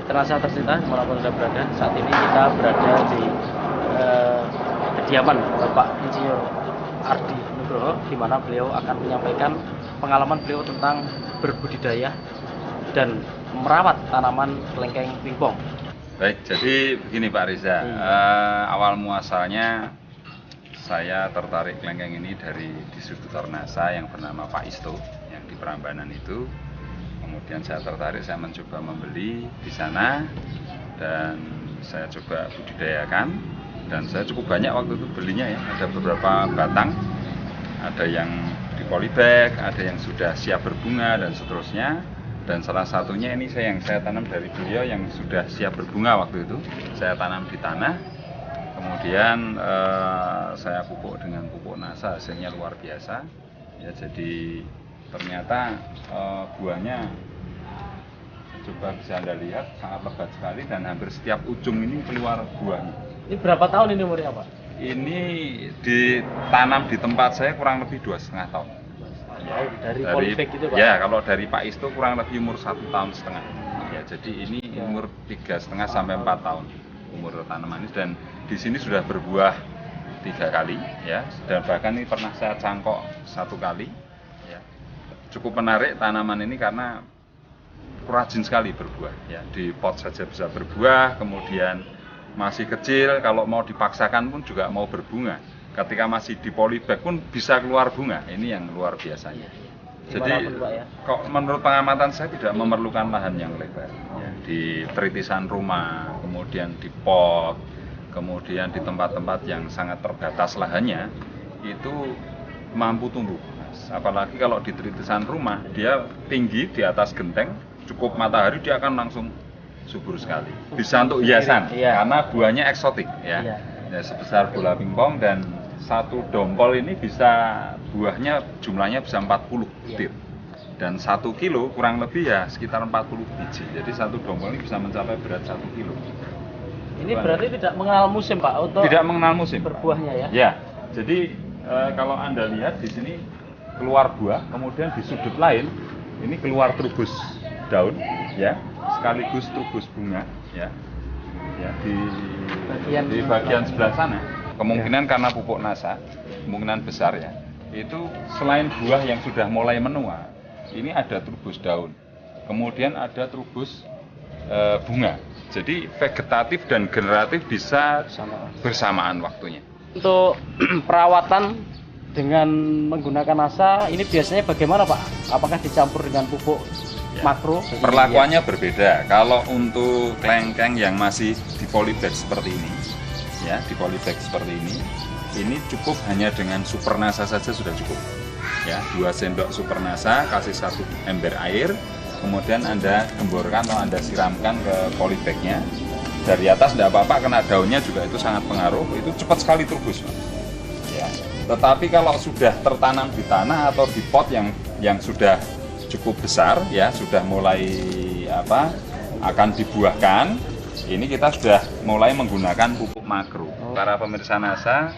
Terasa tercinta dimanapun Anda berada. Saat ini kita berada di kediaman Bapak Insinyur Ardi Nugroho, di mana beliau akan menyampaikan pengalaman beliau tentang berbudidaya dan merawat tanaman kelengkeng pingpong. Baik, jadi begini Pak Riza, awal muasalnya saya tertarik kelengkeng ini dari distributor NASA yang bernama Pak Isto yang di Prambanan itu. Kemudian saya tertarik, saya mencoba membeli di sana dan saya coba budidayakan, dan saya cukup banyak waktu itu belinya ya. Ada beberapa batang, ada yang di polybag, ada yang sudah siap berbunga dan seterusnya. Dan salah satunya ini yang saya tanam dari beliau yang sudah siap berbunga waktu itu. Saya tanam di tanah, kemudian saya pupuk dengan pupuk NASA, hasilnya luar biasa. Ya, jadi ternyata buahnya, coba bisa Anda lihat, sangat lebat sekali dan hampir setiap ujung ini keluar buahnya. Ini berapa tahun ini umurnya Pak? Ini ditanam di tempat saya kurang lebih 2,5 tahun. Dari polybag itu Pak? Ya, kalau dari Pak Isto kurang lebih umur 1,5 tahun. Ya, jadi ini umur 3,5 sampai 4 tahun umur tanaman ini, dan di sini sudah berbuah 3 kali ya, dan bahkan ini pernah saya cangkok 1 kali. Ya. Cukup menarik tanaman ini karena rajin sekali berbuah ya, di pot saja bisa berbuah, kemudian masih kecil kalau mau dipaksakan pun juga mau berbunga. Ketika masih di polybag pun bisa keluar bunga. Ini yang luar biasanya. Jadi kok menurut pengamatan saya tidak memerlukan lahan yang lebar ya, di tritisan rumah, kemudian di pot, kemudian di tempat-tempat yang sangat terbatas lahannya itu mampu tumbuh. Apalagi kalau di tritisan rumah, dia tinggi di atas genteng, cukup matahari dia akan langsung subur sekali. Bisa untuk hiasan karena buahnya eksotik ya. Ya, sebesar bola pingpong, dan satu dompol ini bisa buahnya jumlahnya bisa 40 butir. Dan 1 kilo kurang lebih ya sekitar 40 biji. Jadi satu dompol ini bisa mencapai berat 1 kilo. Ini berarti tidak mengenal musim Pak? Untuk tidak mengenal musim berbuahnya ya? Ya, jadi kalau Anda lihat di sini keluar buah, kemudian di sudut lain ini keluar trubus daun ya, sekaligus trubus bunga ya, ya di bagian sebelah sana. Kemungkinan karena pupuk NASA, kemungkinan besar ya, itu selain buah yang sudah mulai menua, ini ada trubus daun, kemudian ada trubus bunga. Jadi vegetatif dan generatif bisa bersamaan waktunya. Untuk perawatan dengan menggunakan NASA ini biasanya bagaimana Pak? Apakah dicampur dengan pupuk makro? Perlakuannya berbeda. Kalau untuk kelengkeng yang masih di polybag seperti ini, ya, di polybag seperti ini cukup hanya dengan super NASA saja sudah cukup. Ya, 2 sendok super NASA, kasih 1 ember air, kemudian Anda gemborkan atau Anda siramkan ke polybagnya. Dari atas tidak apa-apa, kena daunnya juga itu sangat pengaruh, itu cepat sekali trubus. Ya. Tetapi kalau sudah tertanam di tanah atau di pot yang sudah cukup besar ya, sudah mulai akan dibuahkan, ini kita sudah mulai menggunakan pupuk makro. Para pemirsa NASA,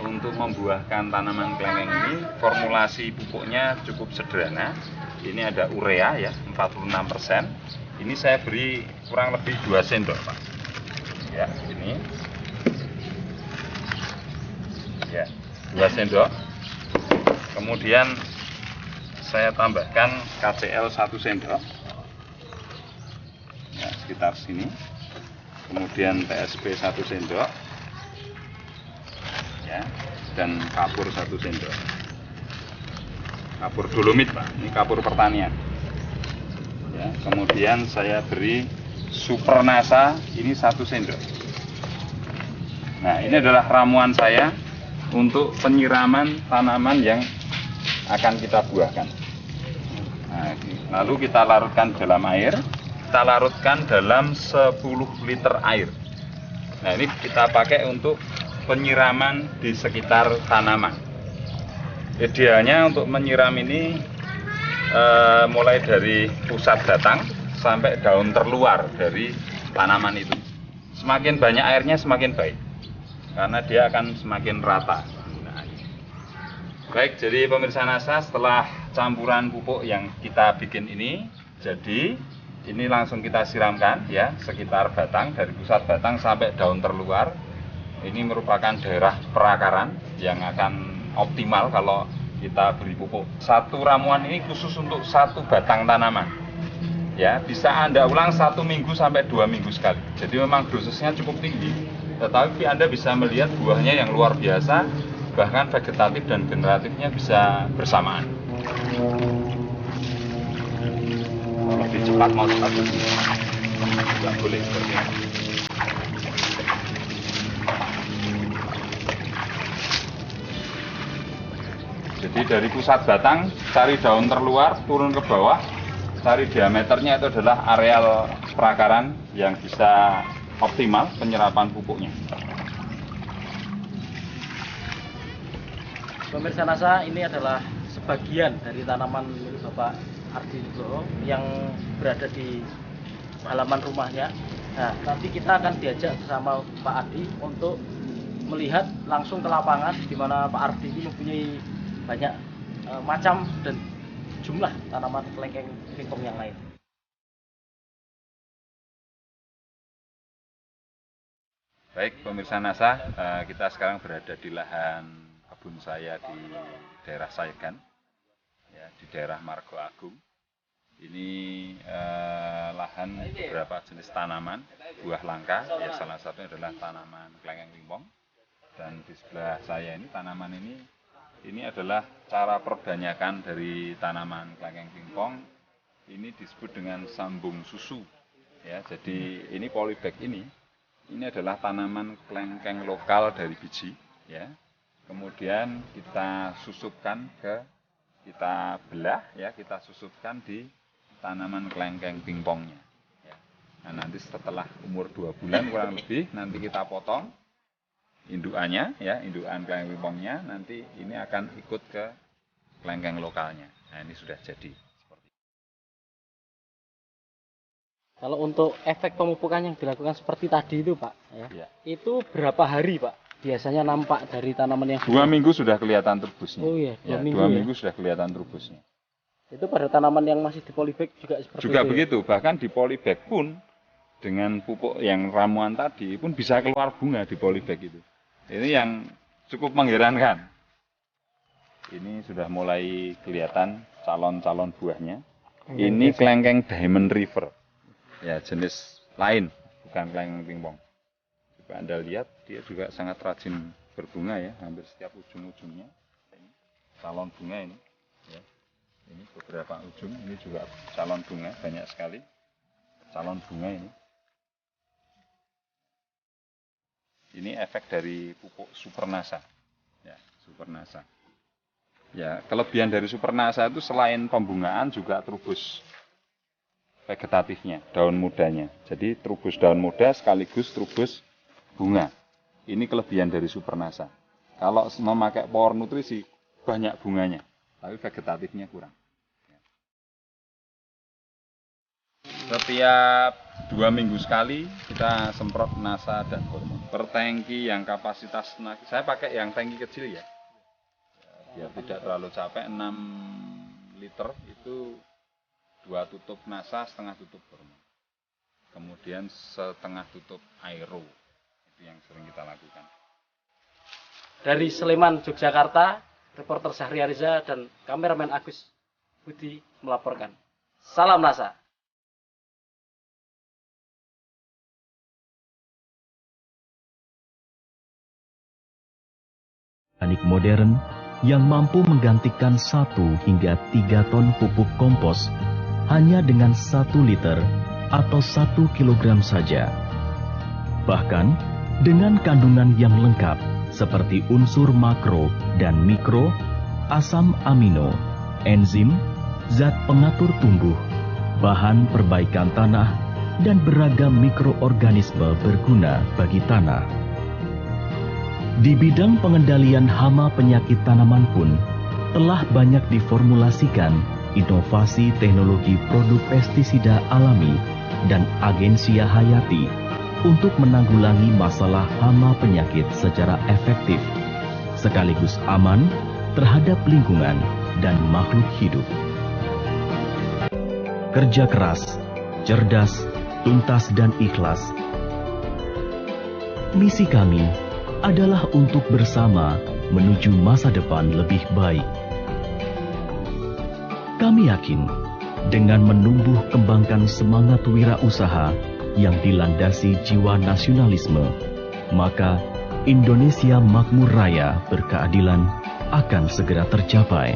untuk membuahkan tanaman kelengkeng ini formulasi pupuknya cukup sederhana. Ini ada urea ya, 46%. Ini saya beri kurang lebih 2 sendok Pak. Ya, ini ya, 2 sendok. Kemudian saya tambahkan KCl 1 sendok ya, sekitar sini. Kemudian PSP 1 sendok ya, dan kapur 1 sendok. Kapur dolomit Pak, ini kapur pertanian ya. Kemudian saya beri super NASA ini 1 sendok. Nah, ini adalah ramuan saya untuk penyiraman tanaman yang akan kita buahkan. Nah, lalu kita larutkan dalam air. Kita larutkan dalam 10 liter air. Nah, ini kita pakai untuk penyiraman di sekitar tanaman. Idealnya untuk menyiram ini mulai dari pusat batang sampai daun terluar dari tanaman itu. Semakin banyak airnya semakin baik, karena dia akan semakin rata. Baik, jadi pemirsa NASA, setelah campuran pupuk yang kita bikin ini jadi, ini langsung kita siramkan ya, sekitar batang, dari pusat batang sampai daun terluar. Ini merupakan daerah perakaran yang akan optimal kalau kita beri pupuk. Satu ramuan ini khusus untuk satu batang tanaman. Ya, bisa Anda ulang 1 minggu sampai 2 minggu sekali. Jadi memang dosisnya cukup tinggi, tetapi Anda bisa melihat buahnya yang luar biasa, bahkan vegetatif dan generatifnya bisa bersamaan. Lebih cepat mau cepat juga boleh seperti ini. Jadi dari pusat batang cari daun terluar, turun ke bawah, cari diameternya, itu adalah areal perakaran yang bisa optimal penyerapan pupuknya. Pemirsa NASA, ini adalah sebagian dari tanaman milik Bapak Ardi Nugroho yang berada di halaman rumahnya. Nah, nanti kita akan diajak bersama Pak Ardi untuk melihat langsung ke lapangan, di mana Pak Ardi ini mempunyai banyak macam dan jumlah tanaman kelengkeng pingpong yang lain. Baik pemirsa NASA, kita sekarang berada di lahan kebun saya di daerah Sayegan, ya, di daerah Margo Agung. Ini lahan beberapa jenis tanaman, buah langka, ya salah satunya adalah tanaman kelengkeng pingpong. Dan di sebelah saya ini tanaman ini adalah cara perbanyakan dari tanaman kelengkeng pingpong. Ini disebut dengan sambung susu. Ya, jadi ini polybag ini adalah tanaman kelengkeng lokal dari biji. Ya. Kemudian kita susupkan kita belah, ya, kita susupkan di tanaman kelengkeng pingpongnya. Ya. Nah, nanti setelah umur 2 bulan kurang lebih, nanti kita potong indukannya, ya, indukan kelengkeng pingpongnya, nanti ini akan ikut ke kelengkeng lokalnya. Nah, ini sudah jadi. Kalau untuk efek pemupukan yang dilakukan seperti tadi itu Pak, ya. Itu berapa hari Pak biasanya nampak dari tanaman yang 2 minggu sudah kelihatan turbusnya. Oh iya, 2 minggu, 2 minggu sudah kelihatan turbusnya. Itu pada tanaman yang masih di polybag juga seperti juga itu. Begitu, bahkan di polybag pun dengan pupuk yang ramuan tadi pun bisa keluar bunga di polybag itu. Ini yang cukup mengherankan. Ini sudah mulai kelihatan calon-calon buahnya. Ini kelengkeng Diamond River. Ya, jenis lain, bukan kelengkeng pingpong. Coba Anda lihat, dia juga sangat rajin berbunga ya, hampir setiap ujung-ujungnya. Ini calon bunga ini. Ya. Ini beberapa ujung, ini juga calon bunga, banyak sekali calon bunga ini. Ini efek dari pupuk Supernasa. Ya, Supernasa. Ya, kelebihan dari Supernasa itu selain pembungaan juga trubus vegetatifnya, daun mudanya. Jadi trubus daun muda sekaligus trubus bunga. Ini kelebihan dari Supernasa. Kalau memakai power nutrisi banyak bunganya, tapi vegetatifnya kurang. Setiap 2 minggu sekali kita semprot Nasa dan hormon. Per tangki yang kapasitas, saya pakai yang tangki kecil ya, biar tidak terlalu capek, 6 liter itu 2 tutup Nasa, setengah tutup hormon. Kemudian setengah tutup aero, itu yang sering kita lakukan. Dari Sleman, Yogyakarta, reporter Syahri Ariza dan kameramen Agus Budi melaporkan. Salam Nasa. Teknik modern yang mampu menggantikan 1 hingga 3 ton pupuk kompos hanya dengan 1 liter atau 1 kilogram saja. Bahkan dengan kandungan yang lengkap seperti unsur makro dan mikro, asam amino, enzim, zat pengatur tumbuh, bahan perbaikan tanah, dan beragam mikroorganisme berguna bagi tanah. Di bidang pengendalian hama penyakit tanaman pun telah banyak diformulasikan inovasi teknologi produk pestisida alami dan agensia hayati untuk menanggulangi masalah hama penyakit secara efektif, sekaligus aman terhadap lingkungan dan makhluk hidup. Kerja keras, cerdas, tuntas, dan ikhlas. Misi kami adalah untuk bersama menuju masa depan lebih baik. Kami yakin dengan menumbuh kembangkan semangat wirausaha yang dilandasi jiwa nasionalisme, maka Indonesia makmur raya berkeadilan akan segera tercapai.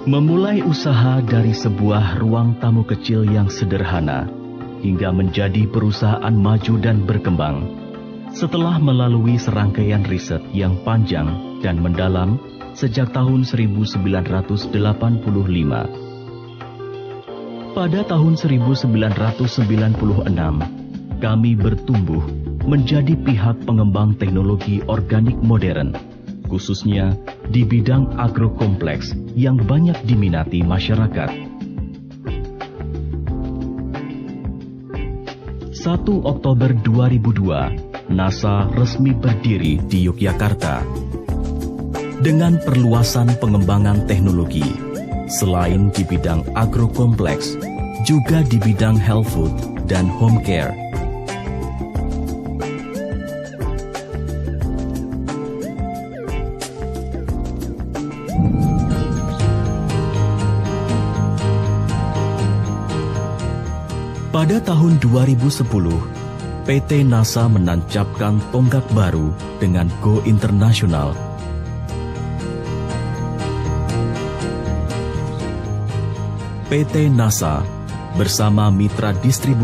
Memulai usaha dari sebuah ruang tamu kecil yang sederhana hingga menjadi perusahaan maju dan berkembang. Setelah melalui serangkaian riset yang panjang dan mendalam sejak tahun 1985. Pada tahun 1996, kami bertumbuh menjadi pihak pengembang teknologi organik modern, khususnya di bidang agrokompleks yang banyak diminati masyarakat. 1 Oktober 2002, NASA resmi berdiri di Yogyakarta. Dengan perluasan pengembangan teknologi, selain di bidang agrokompleks, juga di bidang health food dan home care. Pada tahun 2010, PT NASA menancapkan tonggak baru dengan Go Internasional. PT NASA bersama mitra distributor